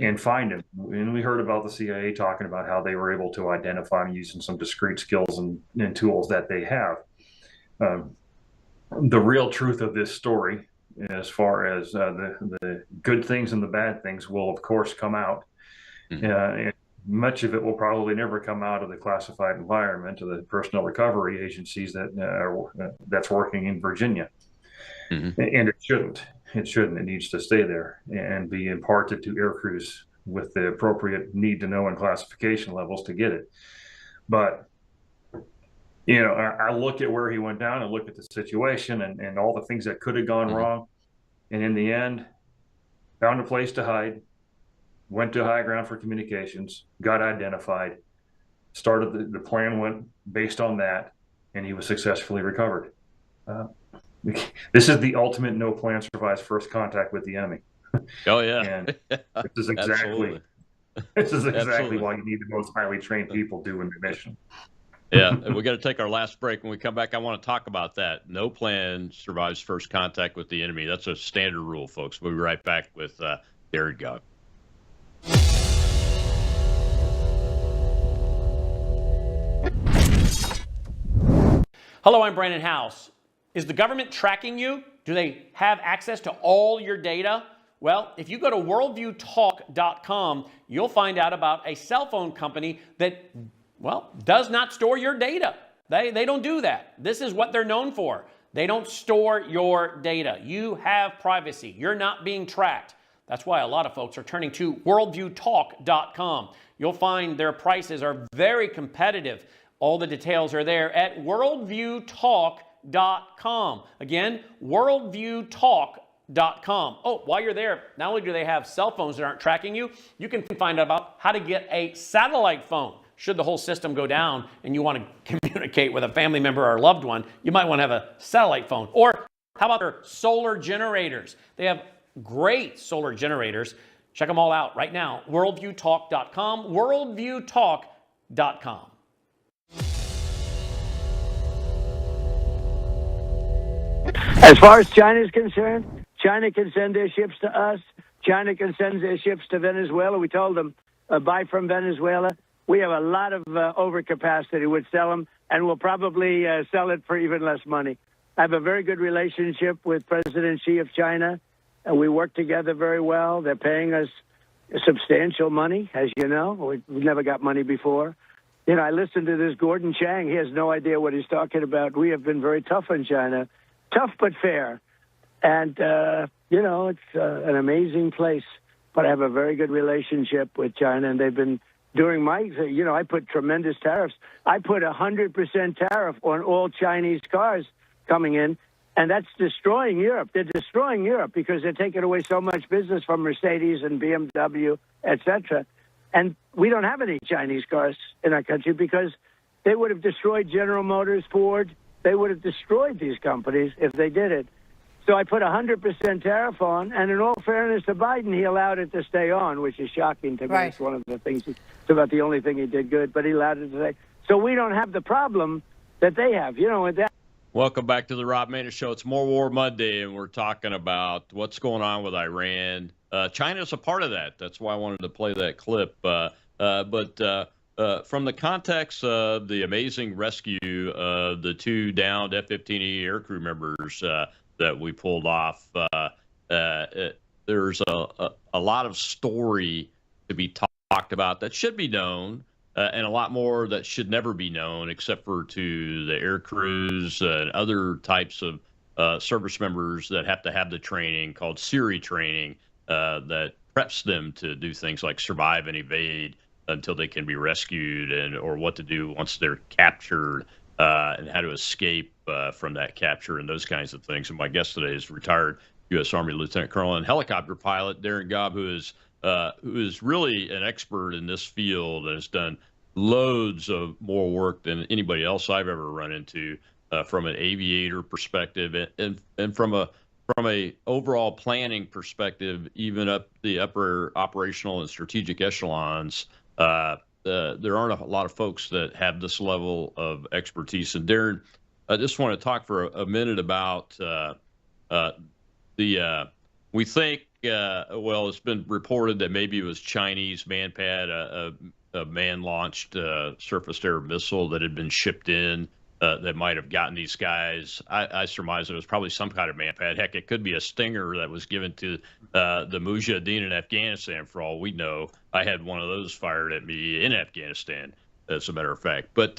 and find him. And we heard about the CIA talking about how they were able to identify him using some discrete skills and tools that they have. The real truth of this story, as far as the good things and the bad things, will of course come out. And much of it will probably never come out of the classified environment of the personnel recovery agencies that's working in Virginia. And it shouldn't. It needs to stay there and be imparted to air crews with the appropriate need to know and classification levels to get it. But I look at where he went down and look at the situation and all the things that could have gone wrong. And in the end, found a place to hide, went to high ground for communications, got identified, started the plan went based on that, and he was successfully recovered. This is the ultimate no plan survives first contact with the enemy. Oh, yeah. And this is exactly why you need the most highly trained people doing the mission. Yeah, and we got to take our last break. When we come back, I want to talk about that. No plan survives first contact with the enemy. That's a standard rule, folks. We'll be right back with Jared Gog. Hello, I'm Brandon House. Is the government tracking you? Do they have access to all your data? Well, if you go to worldviewtalk.com, you'll find out about a cell phone company that, does not store your data. They don't do that. This is what they're known for. They don't store your data. You have privacy. You're not being tracked. That's why a lot of folks are turning to worldviewtalk.com. You'll find their prices are very competitive. All the details are there at worldviewtalk.com. Again, worldviewtalk.com. Oh, while you're there, not only do they have cell phones that aren't tracking you, you can find out about how to get a satellite phone. Should the whole system go down and you want to communicate with a family member or a loved one, you might want to have a satellite phone. Or how about their solar generators? They have great solar generators. Check them all out right now. Worldviewtalk.com, worldviewtalk.com. As far as China is concerned, China can send their ships to us. China can send their ships to Venezuela. We told them, buy from Venezuela. We have a lot of overcapacity. We'd sell them, and we'll probably sell it for even less money. I have a very good relationship with President Xi of China, and we work together very well. They're paying us substantial money, as you know. We've never got money before. I listened to this Gordon Chang. He has no idea what he's talking about. We have been very tough on China. Tough but fair. And, it's an amazing place. But I have a very good relationship with China, and they've been during my, I put tremendous tariffs. I put 100% tariff on all Chinese cars coming in, and that's destroying Europe. They're destroying Europe because they're taking away so much business from Mercedes and BMW, etc. And we don't have any Chinese cars in our country because they would have destroyed General Motors, Ford. They would have destroyed these companies if they did it. So I put 100% tariff on, and in all fairness to Biden, he allowed it to stay on, which is shocking to me. Right. It's one of the things, it's about the only thing he did good, but he allowed it to stay. So we don't have the problem that they have, with that. Welcome back to the Rob Maness Show. It's More War Monday, and we're talking about what's going on with Iran. China's a part of that. That's why I wanted to play that clip. But from the context of the amazing rescue of the 2 downed F-15E aircrew members that we pulled off, there's a lot of story to be talked about that should be known, and a lot more that should never be known, except for to the air crews and other types of service members that have to have the training called Siri training that preps them to do things like survive and evade until they can be rescued, or what to do once they're captured, and how to escape from that capture and those kinds of things. And my guest today is retired U.S. Army Lieutenant Colonel and helicopter pilot Darren Gobb, who is really an expert in this field and has done loads of more work than anybody else I've ever run into from an aviator perspective, and from a overall planning perspective, even up the upper operational and strategic echelons. There aren't a lot of folks that have this level of expertise. And Darren, I just want to talk for a minute about we think, it's been reported that maybe it was Chinese Manpad, a man-launched surface-to-air missile that had been shipped in that might have gotten these guys. I surmise it was probably some kind of Manpad. Heck, it could be a Stinger that was given to the Mujahideen in Afghanistan, for all we know. I had one of those fired at me in Afghanistan, as a matter of fact. But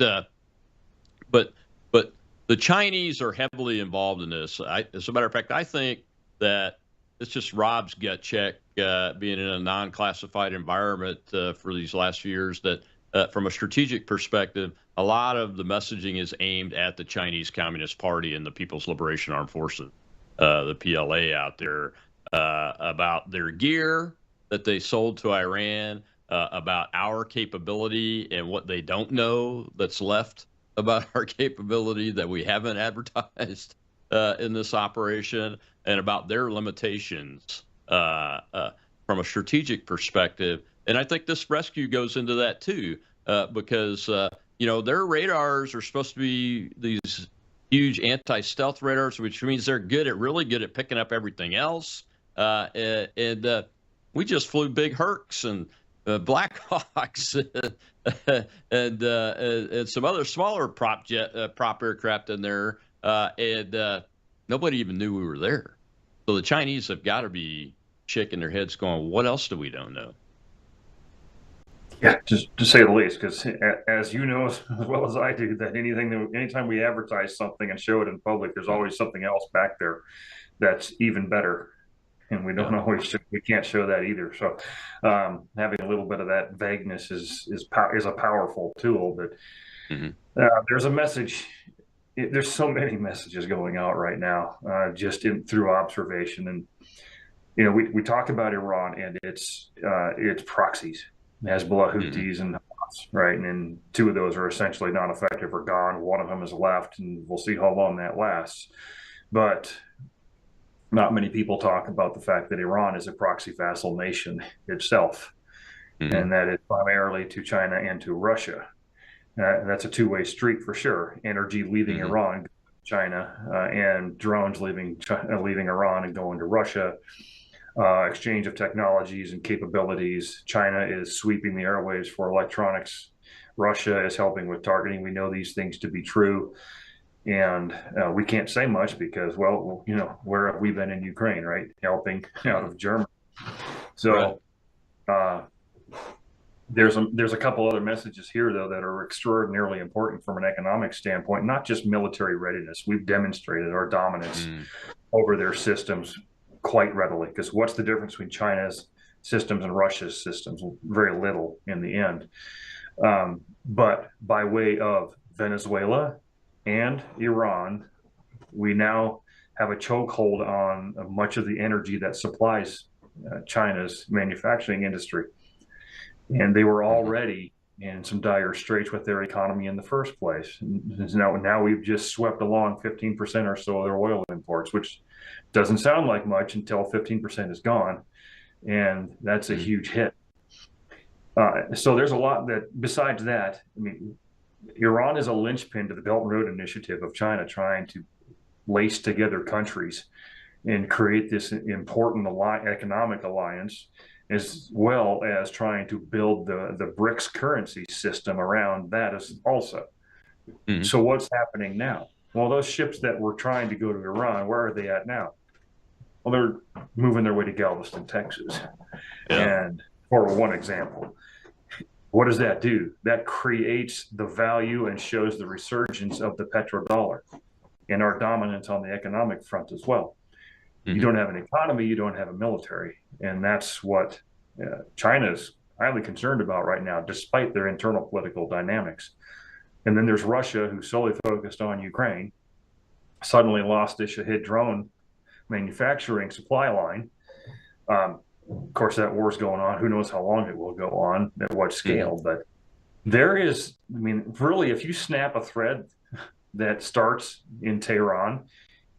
the Chinese are heavily involved in this. As a matter of fact, I think that it's just Rob's gut check, being in a non-classified environment for these last few years, that from a strategic perspective, a lot of the messaging is aimed at the Chinese Communist Party and the People's Liberation Armed Forces, the PLA out there, about their gear that they sold to Iran, about our capability and what they don't know that's left about our capability that we haven't advertised in this operation, and about their limitations from a strategic perspective. And I think this rescue goes into that too, because their radars are supposed to be these huge anti-stealth radars, which means they're really good at picking up everything else. And we just flew Big Hercs and Black Hawks and some other smaller prop aircraft in there, and nobody even knew we were there. So the Chinese have got to be shaking their heads, going, "What else do we don't know?" Yeah, just to say the least, because as you know as well as I do, that anytime we advertise something and show it in public, there's always something else back there that's even better, and we don't always, we can't show that either. So having a little bit of that vagueness is a powerful tool. But there's a message. There's so many messages going out right now, just through observation, and we talk about Iran and its proxies. Hezbollah, Houthis, and Hamas, right? And 2 of those are essentially non-effective or gone. One of them is left, and we'll see how long that lasts. But not many people talk about the fact that Iran is a proxy vassal nation itself, and that it's primarily to China and to Russia. That's a two-way street for sure. Energy leaving Iran, China, and drones leaving Iran and going to Russia. Exchange of technologies and capabilities. China is sweeping the airwaves for electronics. Russia is helping with targeting. We know these things to be true. And we can't say much because, where have we been in Ukraine, right? Helping out of Germany. So There's a couple other messages here, though, that are extraordinarily important from an economic standpoint, not just military readiness. We've demonstrated our dominance over their systems quite readily, because what's the difference between China's systems and Russia's systems? Very little in the end. But by way of Venezuela and Iran, we now have a chokehold on much of the energy that supplies China's manufacturing industry. And they were already in some dire straits with their economy in the first place. And now we've just swept along 15% or so of their oil imports, which doesn't sound like much until 15% is gone. And that's a huge hit. So there's a lot that, besides that, I mean, Iran is a linchpin to the Belt and Road Initiative of China, trying to lace together countries and create this important economic alliance, as well as trying to build the BRICS currency system around that as also. So what's happening now? Well, those ships that were trying to go to Iran, where are they at now? Well, they're moving their way to Galveston, Texas. And for one example, what does that do? That creates the value and shows the resurgence of the petrodollar and our dominance on the economic front as well. You don't have an economy, you don't have a military. And that's what China is highly concerned about right now, despite their internal political dynamics. And then there's Russia, who's solely focused on Ukraine, suddenly lost the Shahid drone manufacturing supply line. Of course, that war's going on. Who knows how long it will go on, at what scale. But there is, I mean, really, if you snap a thread that starts in Tehran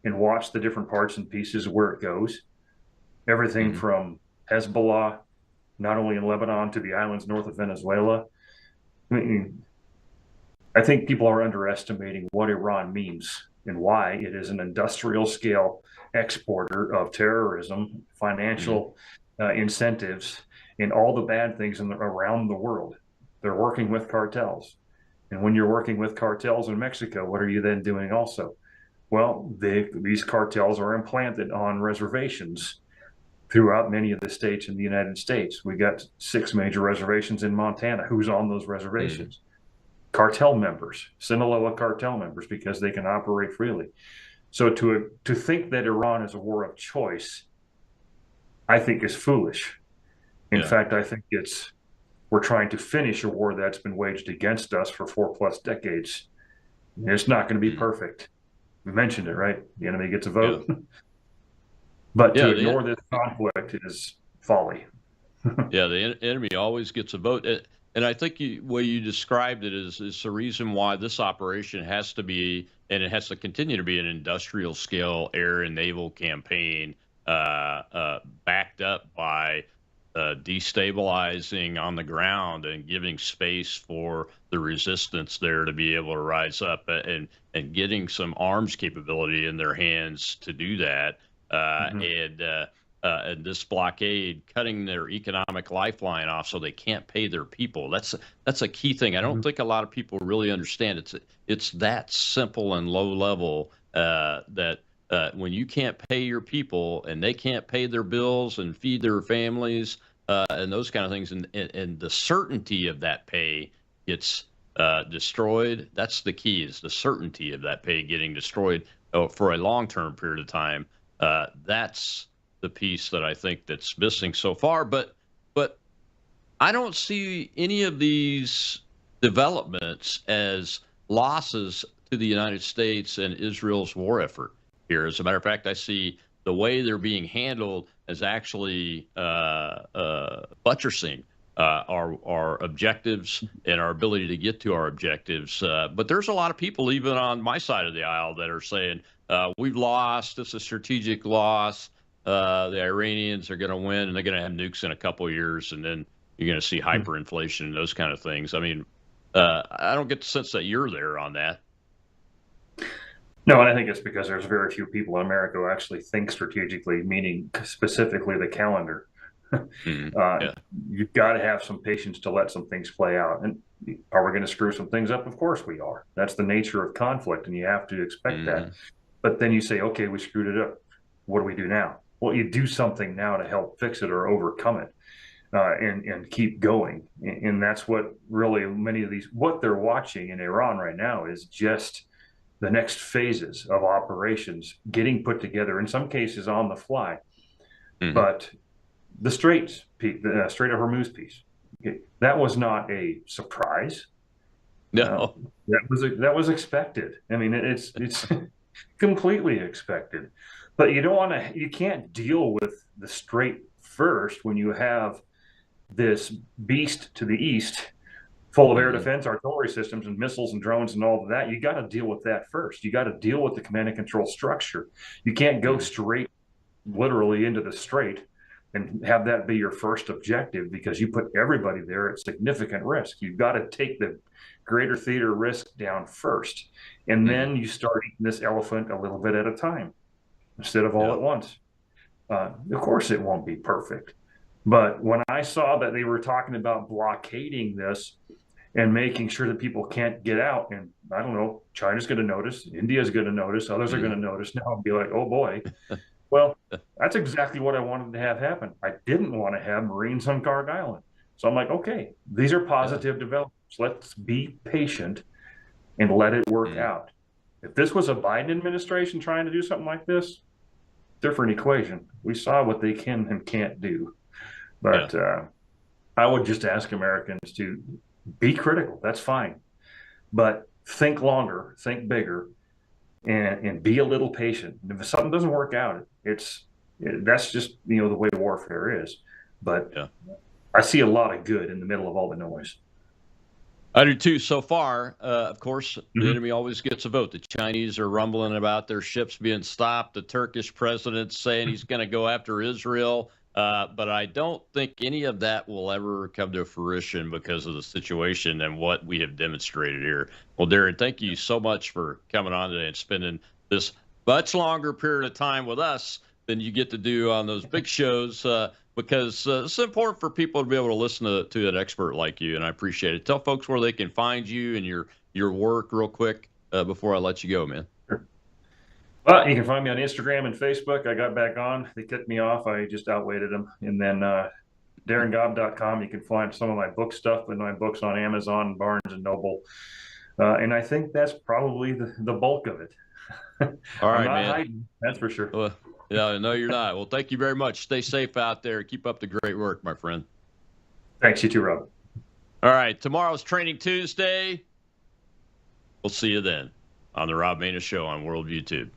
and watch the different parts and pieces of where it goes, everything from Hezbollah, not only in Lebanon, to the islands north of Venezuela. I mean, I think people are underestimating what Iran means and why it is an industrial scale exporter of terrorism, financial incentives, and all the bad things around the world. They're working with cartels. And when you're working with cartels in Mexico, what are you then doing also? Well, these cartels are implanted on reservations throughout many of the states in the United States. We got 6 major reservations in Montana. Who's on those reservations? Cartel members, Sinaloa cartel members, because they can operate freely. So to think that Iran is a war of choice, I think is foolish. In fact, I think we're trying to finish a war that's been waged against us for 4+ decades. And it's not going to be perfect. We mentioned it, right? The enemy gets a vote. But to ignore this conflict is folly. The enemy always gets a vote. And I think the way you described it is the reason why this operation has to be, and it has to continue to be, an industrial scale air and naval campaign backed up by destabilizing on the ground and giving space for the resistance there to be able to rise up, and getting some arms capability in their hands to do that. And this blockade, cutting their economic lifeline off so they can't pay their people. That's a key thing. I don't think a lot of people really understand. It's that simple and low level that when you can't pay your people and they can't pay their bills and feed their families and those kind of things, and the certainty of that pay gets destroyed. That's the key, is the certainty of that pay getting destroyed for a long-term period of time. That's the piece that I think that's missing so far. But I don't see any of these developments as losses to the United States and Israel's war effort here. As a matter of fact, I see the way they're being handled as actually buttressing our objectives and our ability to get to our objectives. But there's a lot of people, even on my side of the aisle, that are saying, we've lost, it's a strategic loss. The Iranians are going to win, and they're going to have nukes in a couple of years, and then you're going to see hyperinflation and those kind of things. I mean, I don't get the sense that you're there on that. No, and I think it's because there's very few people in America who actually think strategically, meaning specifically the calendar. You've got to have some patience to let some things play out. And are we going to screw some things up? Of course we are. That's the nature of conflict, and you have to expect that. But then you say, okay, we screwed it up. What do we do now? Well, you do something now to help fix it or overcome it. and keep going. And that's what really many of these, what they're watching in Iran right now is just the next phases of operations getting put together, in some cases on the fly. But the Strait of Hormuz piece, that was not a surprise. No. That was expected. I mean, it's completely expected. But you can't deal with the Strait first when you have this beast to the east full of air defense artillery systems and missiles and drones and all of that. You got to deal with that first. You got to deal with the command and control structure. You can't go straight literally into the Strait and have that be your first objective, because you put everybody there at significant risk. You've got to take the greater theater risk down first, and then you start eating this elephant a little bit at a time instead of all at once. Of course it won't be perfect, but when I saw that they were talking about blockading this and making sure that people can't get out, and I don't know, China's going to notice, India's going to notice, others are going to notice now and be like, oh boy. Well, that's exactly what I wanted to have happen. I didn't want to have Marines on Garg Island. So I'm like, okay, these are positive developments. Let's be patient and let it work out. If this was a Biden administration trying to do something like this, different equation. We saw what they can and can't do. But I would just ask Americans to be critical. That's fine. But think longer, think bigger, and be a little patient. And if something doesn't work out, that's just, the way warfare is. But I see a lot of good in the middle of all the noise. I do too. So far, of course, the enemy always gets a vote. The Chinese are rumbling about their ships being stopped. The Turkish president's saying he's going to go after Israel. But I don't think any of that will ever come to fruition because of the situation and what we have demonstrated here. Well, Darren, thank you so much for coming on today and spending this much longer period of time with us than you get to do on those big shows, because it's important for people to be able to listen to an expert like you, and I appreciate it. Tell folks where they can find you and your work real quick before I let you go, man. Well, you can find me on Instagram and Facebook. I got back on. They kicked me off. I just outweighted them. And then DarrenGobb.com. You can find some of my book stuff and my books on Amazon, Barnes & Noble. And I think that's probably the bulk of it. All right, I'm not man. hiding, that's for sure. Well, yeah, no, you're not. Well, thank you very much. Stay safe out there. Keep up the great work, my friend. Thanks, you too, Rob. All right, tomorrow's Training Tuesday. We'll see you then on the Rob Maness Show on World YouTube.